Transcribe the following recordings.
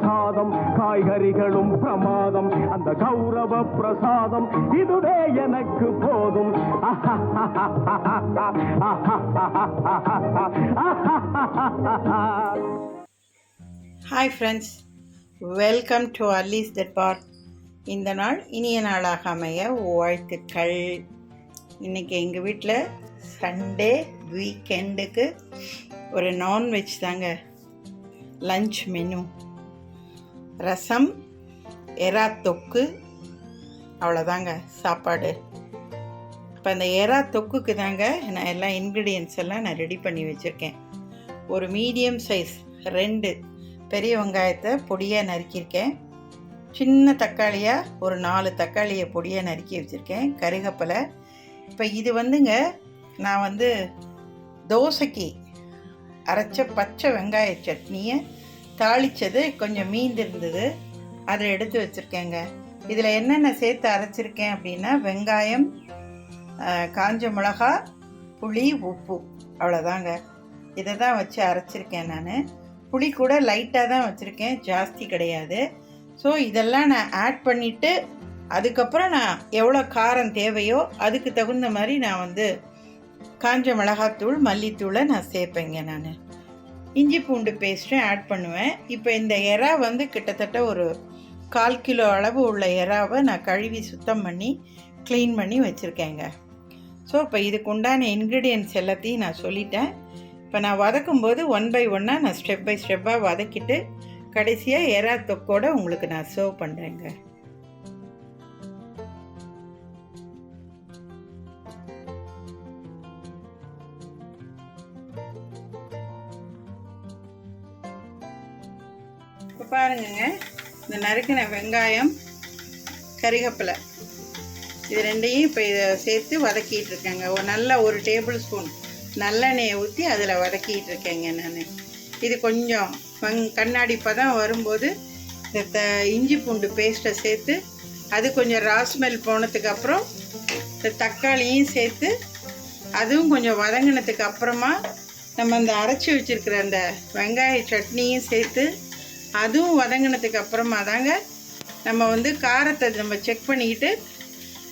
சாதம் காய்கறிகளும் பிரமாதம் அந்த கௌரவ பிரசாதம் இதுவே எனக்கு போதும். ஹாய் ஃப்ரெண்ட்ஸ், வெல்கம் டு அல்லீஸ் தட் பார்ட். இந்த நாள் இனிய நாளாக அமைய வாழ்த்துக்கள். இன்றைக்கி எங்கள் வீட்டில் சண்டே வீக்கெண்டுக்கு ஒரு நான்வெஜ் தாங்க லஞ்ச் மெனு. ரசம், எறா தொக்கு, அவ்வளோதாங்க சாப்பாடு. இப்போ அந்த எறா தொக்குக்கு தாங்க நான் எல்லா இன்க்ரீடியன்ட்ஸ் எல்லாம் நான் ரெடி பண்ணி வச்சுருக்கேன். ஒரு மீடியம் சைஸ் 2 பெரிய வெங்காயத்தை பொடியாக நறுக்கியிருக்கேன். சின்ன தக்காளியாக ஒரு 4 தக்காளியை பொடியாக நறுக்கி வச்சுருக்கேன். கருகப்பிலை. இப்போ இது வந்துங்க நான் தோசைக்கு அரைச்ச பச்சை வெங்காய சட்னியை தாளித்தது கொஞ்சம் மீந்து இருந்தது, அதை எடுத்து வச்சுருக்கேங்க. இதில் என்னென்ன சேர்த்து அரைச்சிருக்கேன் அப்படின்னா வெங்காயம், காஞ்ச மிளகா, புளி, உப்பு, அவ்வளோதாங்க. இதை தான் வச்சு அரைச்சிருக்கேன். நான் புளி கூட லைட்டாக தான் வச்சுருக்கேன், ஜாஸ்தி கிடையாது. ஸோ இதெல்லாம் நான் ஆட் பண்ணிவிட்டு அதுக்கப்புறம் நான் எவ்வளோ காரம் தேவையோ அதுக்கு தகுந்த மாதிரி நான் காஞ்ச மிளகாத்தூள், மல்லித்தூளை நான் சேர்ப்பேங்க. நான் இஞ்சி பூண்டு பேஸ்ட்டும் ஆட் பண்ணுவேன். இப்போ இந்த எறா கிட்டத்தட்ட ஒரு 1/4 கிலோ அளவு உள்ள எறாவை நான் கழுவி சுத்தம் பண்ணி க்ளீன் பண்ணி வச்சுருக்கேங்க. ஸோ இப்போ இதுக்கு உண்டான இன்க்ரீடியன்ட்ஸ் எல்லாத்தையும் நான் சொல்லிட்டேன். இப்போ நான் வதக்கும்போது 1 by 1 நான் ஸ்டெப் பை ஸ்டெப்பாக வதக்கிட்டு கடைசியாக எறா தொக்கோடு உங்களுக்கு நான் சர்வ் பண்ணுறேங்க. இப்போ பாருங்கங்க, இந்த நறுக்கின வெங்காயம், கறிவேப்பிலை, இது ரெண்டையும் இப்போ இதை சேர்த்து வதக்கிட்டு இருக்கேங்க. நல்ல 1 டேபிள் ஸ்பூன் நல்லெண்ணெயை ஊற்றி அதில் வதக்கிட்டு இருக்கேங்க. நான் இது கொஞ்சம் கண்ணாடி பதம் வரும்போது இந்த இஞ்சி பூண்டு பேஸ்ட்டை சேர்த்து அது கொஞ்சம் ராஸ்மெல் போனதுக்கப்புறம் இந்த தக்காளியும் சேர்த்து அதுவும் கொஞ்சம் வதங்கினதுக்கு அப்புறமா நம்ம அந்த அரைச்சி வச்சுருக்கிற அந்த வெங்காய சட்னியும் சேர்த்து அதுவும் வதங்கினதுக்கு அப்புறமா தாங்க நம்ம காரத்தை நம்ம செக் பண்ணிக்கிட்டு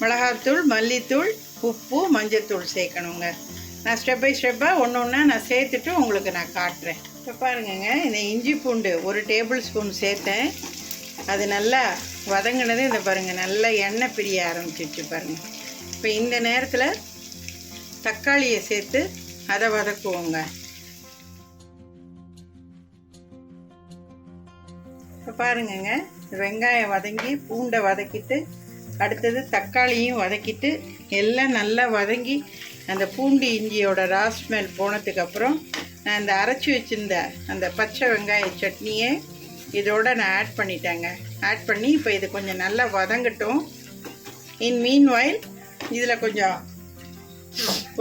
மிளகாத்தூள், மல்லித்தூள், உப்பு, மஞ்சத்தூள் சேர்க்கணுங்க. நான் ஸ்டெப் பை ஸ்டெப்பாக ஒன்று ஒன்றா நான் சேர்த்துட்டு உங்களுக்கு நான் காட்டுறேன். இப்போ பாருங்கங்க, இந்த இஞ்சி பூண்டு 1 டேபிள் ஸ்பூன் சேர்த்தேன். அது நல்லா வதங்கினது இந்த பாருங்கள், நல்லா எண்ணெய் பிரிய ஆரம்பிச்சிருச்சு பாருங்கள். இப்போ இந்த நேரத்தில் தக்காளியை சேர்த்து அதை வதக்குவோங்க. இப்போ பாருங்கங்க, வெங்காயம் வதங்கி பூண்டை வதக்கிட்டு அடுத்தது தக்காளியும் வதக்கிட்டு எல்லாம் நல்லா வதங்கி அந்த பூண்டு இஞ்சியோட ராஸ்மெல் போனதுக்கப்புறம் நான் இந்த அரைச்சி வச்சுருந்த அந்த பச்சை வெங்காய சட்னியை இதோட நான் ஆட் பண்ணிட்டேங்க. ஆட் பண்ணி இப்போ இது கொஞ்சம் நல்லா வதங்கட்டும். இன் மீன்வைல் இதில் கொஞ்சம்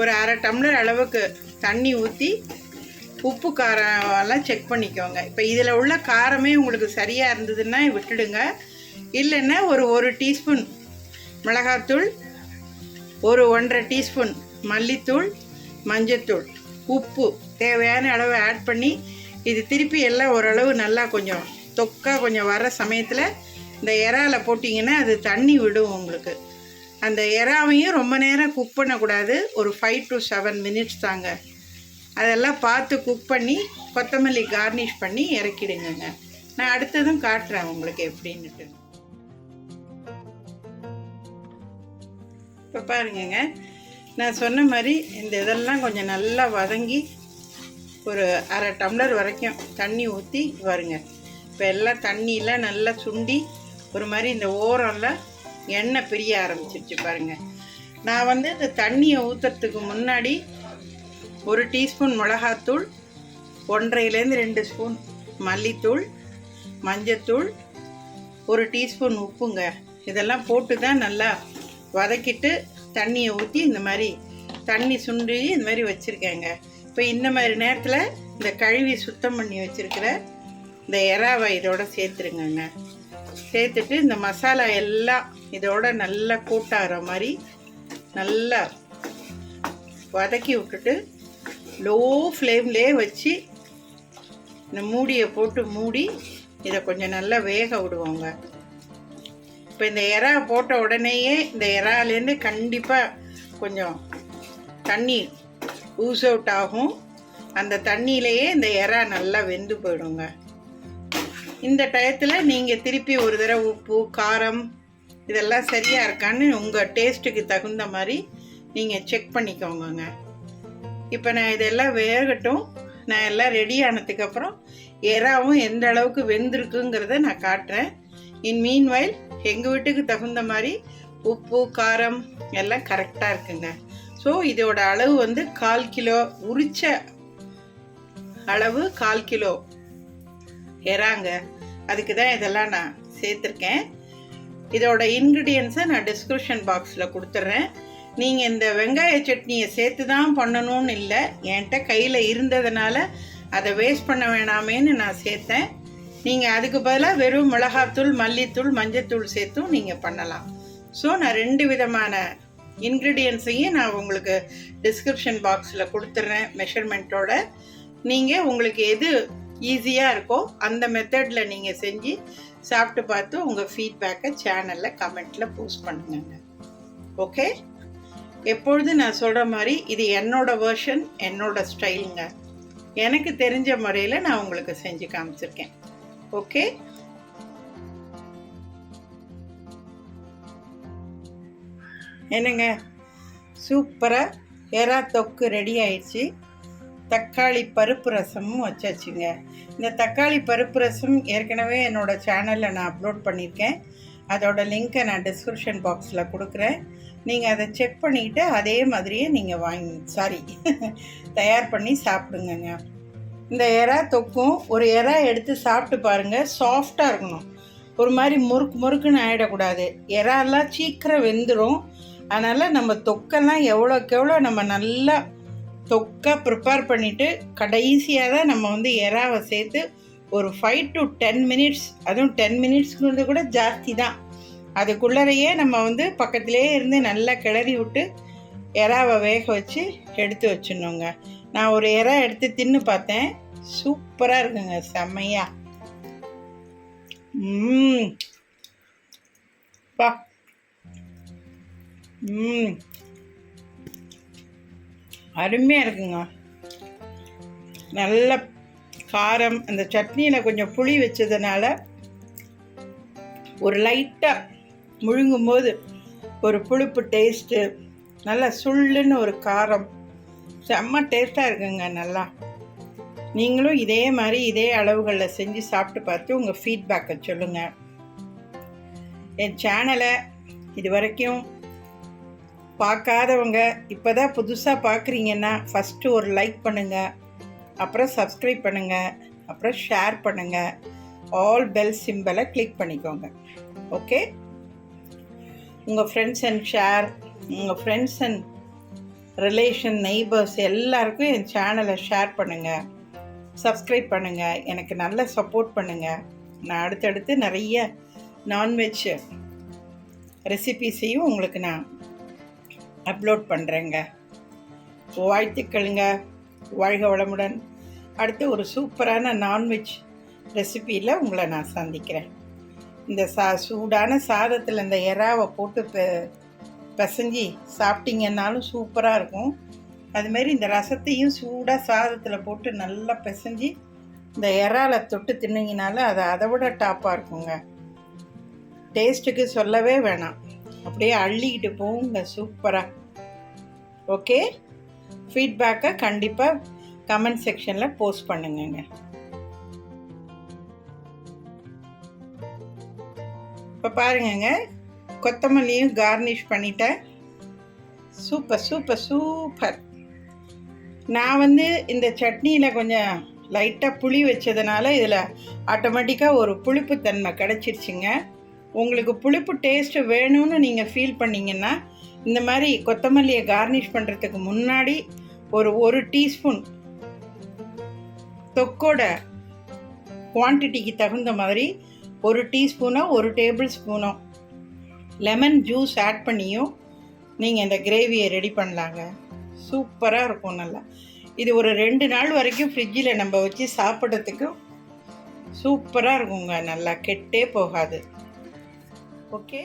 ஒரு 1/2 டம்ளர் அளவுக்கு தண்ணி ஊற்றி உப்பு காரம்லாம் செக் பண்ணிக்கோங்க. இப்போ இதில் உள்ள காரமே உங்களுக்கு சரியாக இருந்ததுன்னா விட்டுடுங்க. இல்லைன்னா ஒரு 1 டீஸ்பூன் மிளகாத்தூள், ஒரு 1/2 டீஸ்பூன் மல்லித்தூள், மஞ்சத்தூள், உப்பு தேவையான அளவு ஆட் பண்ணி இது திருப்பி எல்லாம் ஓரளவு நல்லா கொஞ்சம் தொக்கா கொஞ்சம் வர சமயத்தில் இந்த எறாவில் போட்டிங்கன்னா அது தண்ணி விடும் உங்களுக்கு. அந்த எறாவையும் ரொம்ப நேரம் குக் பண்ணக்கூடாது, ஒரு 5 to 7 மினிட்ஸ் தாங்க. அதெல்லாம் பார்த்து குக் பண்ணி கொத்தமல்லி கார்னிஷ் பண்ணி இறக்கிடுங்க. நான் அடுத்ததும் காட்டுறேன் உங்களுக்கு எப்படின்னுட்டு. இப்போ பாருங்கங்க, நான் சொன்ன மாதிரி இந்த இதெல்லாம் கொஞ்சம் நல்லா வதங்கி ஒரு 1/2 டம்ளர் வரைக்கும் தண்ணி ஊற்றி வருங்க. இப்போ எல்லாம் தண்ணியெலாம் நல்லா சுண்டி ஒரு மாதிரி இந்த ஓரம்லாம் எண்ணெய் பிரிய ஆரம்பிச்சிருச்சு பாருங்கள். நான் இந்த தண்ணியை ஊற்றுறதுக்கு முன்னாடி 1 டீஸ்பூன் மிளகாத்தூள், 1.5லேருந்து 2 ஸ்பூன் மல்லித்தூள், மஞ்சத்தூள், 1 டீஸ்பூன் உப்புங்க, இதெல்லாம் போட்டு தான் நல்லா வதக்கிட்டு தண்ணியை ஊற்றி இந்த மாதிரி தண்ணி சுண்டி இந்த மாதிரி வச்சுருக்கேங்க. இப்போ இந்த மாதிரி நேரத்தில் இந்த கழுவி சுத்தம் பண்ணி வச்சுருக்கிற இந்த எறாவை இதோட சேர்த்துருங்கங்க. சேர்த்துட்டு இந்த மசாலா எல்லாம் இதோட நல்லா கூட்டாகிற மாதிரி நல்லா வதக்கி விட்டுட்டு லோ ஃப்ளேம்லேயே வச்சு இந்த மூடியை போட்டு மூடி இதை கொஞ்சம் நல்லா வேக விடுவோங்க. இப்போ இந்த எறா போட்ட உடனேயே இந்த எறாலேருந்து கண்டிப்பாக கொஞ்சம் தண்ணி ஊஸ் அவுட் ஆகும். அந்த தண்ணியிலேயே இந்த எறா நல்லா வெந்து போயிடுங்க. இந்த டயத்தில் நீங்கள் திருப்பி ஒரு தடவை உப்பு காரம் இதெல்லாம் சரியாக இருக்கான்னு உங்கள் டேஸ்ட்டுக்கு தகுந்த மாதிரி நீங்கள் செக் பண்ணிக்கோங்க. இப்போ நான் இதெல்லாம் வேகட்டும். நான் எல்லாம் ரெடி ஆனதுக்கப்புறம் எறாவும் எந்த அளவுக்கு வெந்திருக்குங்கிறத நான் காட்டுறேன். இன் மீன்வைல் எங்கள் வீட்டுக்கு தகுந்த மாதிரி உப்பு காரம் எல்லாம் கரெக்டாக இருக்குங்க. ஸோ இதோட அளவு வந்து 1/4 கிலோ, உரிச்ச அளவு 1/4 கிலோ எறாங்க. அதுக்கு தான் இதெல்லாம் நான் சேர்த்துருக்கேன். இதோட இன்க்ரீடியன்ஸை நான் டிஸ்கிரிப்ஷன் பாக்ஸில் கொடுத்துட்றேன். நீங்கள் இந்த வெங்காய சட்னியை சேர்த்து தான் பண்ணணும்னு இல்லை, என்கிட்ட கையில் இருந்ததுனால அதை வேஸ்ட் பண்ண வேணாமேன்னு நான் சேர்த்தேன். நீங்கள் அதுக்கு பதிலாக வெறும் மிளகாத்தூள் மல்லித்தூள் மஞ்சத்தூள் சேர்த்தும் நீங்கள் பண்ணலாம். ஸோ நான் 2 விதமான இன்க்ரீடியன்ஸையும் நான் உங்களுக்கு டிஸ்கிரிப்ஷன் பாக்ஸில் கொடுத்துட்றேன் மெஷர்மெண்ட்டோட. நீங்கள் உங்களுக்கு எது ஈஸியாக இருக்கோ அந்த மெத்தடில் நீங்கள் செஞ்சு சாப்பிட்டு பார்த்து உங்கள் ஃபீட்பேக்கை சேனலில் கமெண்ட்டில் போஸ்ட் பண்ணுங்க. ஓகே, எப்பொழுது நான் சொல்கிற மாதிரி இது என்னோட வெர்ஷன், என்னோட ஸ்டைலுங்க. எனக்கு தெரிஞ்ச முறையில் நான் உங்களுக்கு செஞ்சு காமிச்சிருக்கேன். ஓகே, என்னங்க சூப்பராக எறா தொக்கு ரெடி ஆயிடுச்சு. தக்காளி பருப்பு ரசமும் வச்சாச்சுங்க. இந்த தக்காளி பருப்பு ரசம் ஏற்கனவே என்னோடய சேனலில் நான் அப்லோட் பண்ணியிருக்கேன். அதோட லிங்க்கை நான் டிஸ்கிரிப்ஷன் பாக்ஸில் கொடுக்குறேன். நீங்கள் அதை செக் பண்ணிவிட்டு அதே மாதிரியே நீங்கள் தயார் பண்ணி சாப்பிடுங்க. இந்த எறா தொக்கும் ஒரு எறா எடுத்து சாப்பிட்டு பாருங்கள். சாஃப்டாக இருக்கணும், ஒரு மாதிரி முறுக்குன்னு ஆகிடக்கூடாது. எறாலாம் சீக்கிரம் வெந்துடும். அதனால் நம்ம தொக்கெல்லாம் எவ்வளோக்கு எவ்வளோ நம்ம நல்லா தொக்கை ப்ரிப்பேர் பண்ணிவிட்டு கடைசியாக தான் நம்ம வந்து எறாவை சேர்த்து ஒரு 5 to 10 மினிட்ஸ், அதுவும் 10 மினிட்ஸ்க்கு கூட ஜாஸ்தி தான், அதுக்குள்ளரையே நம்ம வந்து பக்கத்துலேயே இருந்து நல்லா கிளறி விட்டு எறாவை வேக வச்சு எடுத்து வச்சிடணுங்க. நான் ஒரு எறா எடுத்து தின்னு பார்த்தேன், சூப்பராக இருக்குங்க, செம்மையா. பா அருமையாக இருக்குங்க. நல்ல காரம், அந்த சட்னியில் கொஞ்சம் புளி வச்சதுனால ஒரு லைட்டாக முழுங்கும்போது ஒரு புளிப்பு டேஸ்ட்டு, நல்லா சுள்ளுன்னு ஒரு காரம், செம்ம டேஸ்ட்டாக இருக்குங்க. நல்லா நீங்களும் இதே மாதிரி இதே அளவுகளில் செஞ்சு சாப்பிட்டு பார்த்து உங்கள் ஃபீட்பேக்கை சொல்லுங்கள். என் சேனலை இது வரைக்கும் பார்க்காதவங்க இப்போ தான் புதுசாக பார்க்குறீங்கன்னா ஃபஸ்ட்டு ஒரு லைக் பண்ணுங்கள், அப்புறம் சப்ஸ்கிரைப் பண்ணுங்கள், அப்புறம் ஷேர் பண்ணுங்கள், ஆல் பெல் சிம்பலை கிளிக் பண்ணிக்கோங்க. ஓகே, உங்கள் ஃப்ரெண்ட்ஸ் அண்ட் ஷேர், உங்கள் ஃப்ரெண்ட்ஸ் அண்ட் ரிலேஷன் நெய்பர்ஸ் எல்லாருக்கும் என் சேனலை ஷேர் பண்ணுங்கள், சப்ஸ்கிரைப் பண்ணுங்கள், எனக்கு நல்ல சப்போர்ட் பண்ணுங்கள். நான் அடுத்தடுத்து நிறைய நான்வெஜ் ரெசிபீஸையும் உங்களுக்கு நான் அப்லோட் பண்ணுறேங்க. வாழ்த்துக்களுங்க, வாழ்க வளமுடன். அடுத்து ஒரு சூப்பரான நான்வெஜ் ரெசிபியில் உங்களை நான் சந்திக்கிறேன். இந்த சூடான சாதத்தில் இந்த எறாவை போட்டு பிசைஞ்சி சாப்பிட்டீங்கன்னாலும் சூப்பராக இருக்கும். அதுமாரி இந்த ரசத்தையும் சூடாக சாதத்தில் போட்டு நல்லா பிசைஞ்சி இந்த எறால தொட்டு தின்னிங்கனாலும் அது அதை விட டாப்பாக இருக்குங்க. டேஸ்ட்டுக்கு சொல்லவே வேணாம், அப்படியே அள்ளிக்கிட்டு போங்க சூப்பராக. ஓகே, ஃபீட்பேக்கை கண்டிப்பாக கமெண்ட் செக்ஷனில் போஸ்ட் பண்ணுங்க. இப்போ பாருங்கங்க, கொத்தமல்லியும் கார்னிஷ் பண்ணிட்டேன். Super super super. நான் வந்து இந்த சட்னியில் கொஞ்சம் லைட்டாக புளி வச்சதுனால இதில் ஆட்டோமேட்டிக்காக ஒரு புளிப்புத்தன்மை கிடச்சிருச்சுங்க. உங்களுக்கு புளிப்பு டேஸ்ட்டு வேணும்னு நீங்கள் ஃபீல் பண்ணிங்கன்னா இந்த மாதிரி கொத்தமல்லியை கார்னிஷ் பண்ணுறதுக்கு முன்னாடி ஒரு டீஸ்பூன் தொக்கோட குவான்டிட்டிக்கு தகுந்த மாதிரி 1 டீஸ்பூனோ 1 டேபிள் ஸ்பூனோ லெமன் ஜூஸ் ஆட் பண்ணியும் நீங்கள் இந்த கிரேவியை ரெடி பண்ணலாங்க. சூப்பராக இருக்கும். நல்லா இது ஒரு 2 நாள் வரைக்கும் ஃப்ரிட்ஜில் நம்ம வச்சு சாப்பிட்றதுக்கும் சூப்பராக இருக்குங்க, நல்லா கெட்டே போகாது. ஓகே.